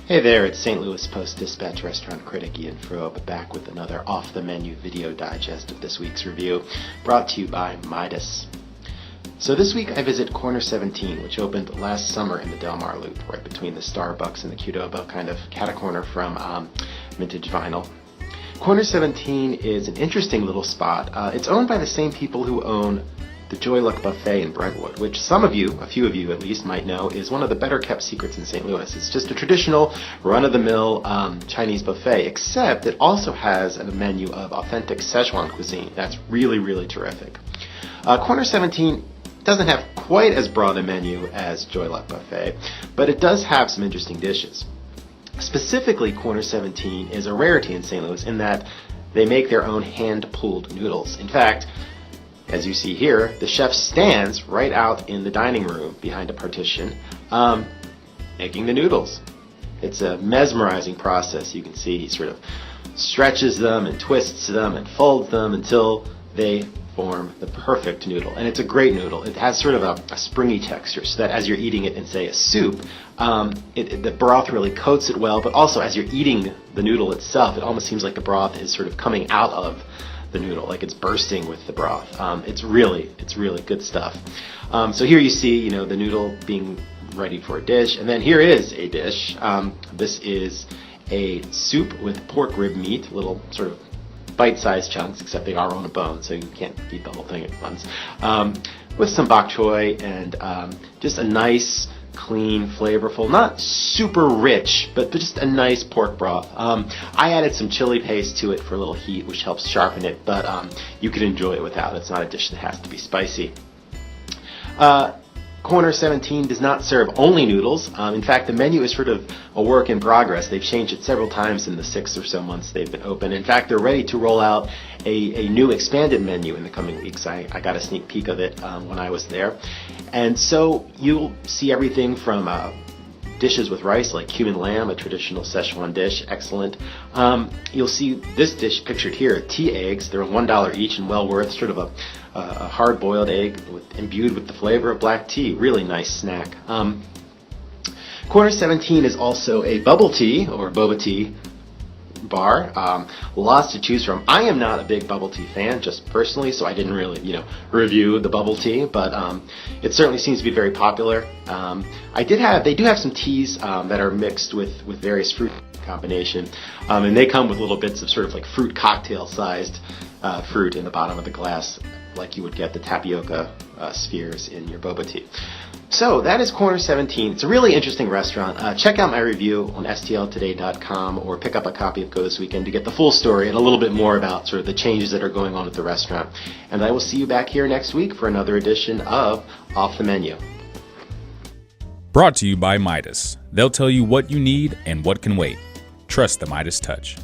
Hey there, it's St. Louis Post-Dispatch restaurant critic Ian Froeb back with another off-the-menu video digest of this week's review, brought to you by Midas. So this week I visit Corner 17, which opened last summer in the Delmar Loop, right between the Starbucks and the Qdoba, kind of cat-a-corner from Vintage Vinyl. Corner 17 is an interesting little spot. It's owned by the same people who own the Joy Luck Buffet in Brentwood, which some of you, a few of you at least, might know is one of the better kept secrets in St. Louis. It's just a traditional run-of-the-mill Chinese buffet, except it also has a menu of authentic Szechuan cuisine. That's really, really terrific. Corner 17 doesn't have quite as broad a menu as Joy Luck Buffet, but it does have some interesting dishes. Specifically, Corner 17 is a rarity in St. Louis in that they make their own hand-pulled noodles. In fact, as you see here, the chef stands right out in the dining room behind a partition, making the noodles. It's a mesmerizing process. You can see he sort of stretches them and twists them and folds them until they form the perfect noodle. And it's a great noodle. It has sort of a springy texture, so that as you're eating it in, say, a soup, the broth really coats it well, but also as you're eating the noodle itself, it almost seems like the broth is sort of coming out of the noodle, like it's bursting with the broth. It's really good stuff. So here you see, the noodle being ready for a dish, and then here is a dish. This is a soup with pork rib meat, little sort of bite-sized chunks, except they are on a bone, so you can't eat the whole thing at once. With some bok choy and just a nice, clean, flavorful, not super rich, but just a nice pork broth. I added some chili paste to it for a little heat, which helps sharpen it, but you can enjoy it without. It's not a dish that has to be spicy. Corner 17 does not serve only noodles. In fact, the menu is sort of a work in progress. They've changed it several times in the 6 or so months they've been open. In fact, they're ready to roll out a new expanded menu in the coming weeks. I got a sneak peek of it when I was there. And so you'll see everything from dishes with rice like cumin lamb, a traditional Szechuan dish, excellent. You'll see this dish pictured here, tea eggs. They're $1 each and well worth, sort of a hard-boiled egg imbued with the flavor of black tea. Really nice snack. Corner 17 is also a bubble tea or boba tea bar. Lots to choose from. I am not a big bubble tea fan, just personally, so I didn't really, review the bubble tea, but it certainly seems to be very popular. They do have some teas that are mixed with various fruit combination, and they come with little bits of sort of like fruit cocktail-sized fruit in the bottom of the glass, like you would get the tapioca spheres in your boba tea. So that is Corner 17. It's a really interesting restaurant. Check out my review on stltoday.com or pick up a copy of Go This Weekend to get the full story and a little bit more about sort of the changes that are going on at the restaurant. And I will see you back here next week for another edition of Off the Menu. Brought to you by Midas. They'll tell you what you need and what can wait. Trust the Midas touch.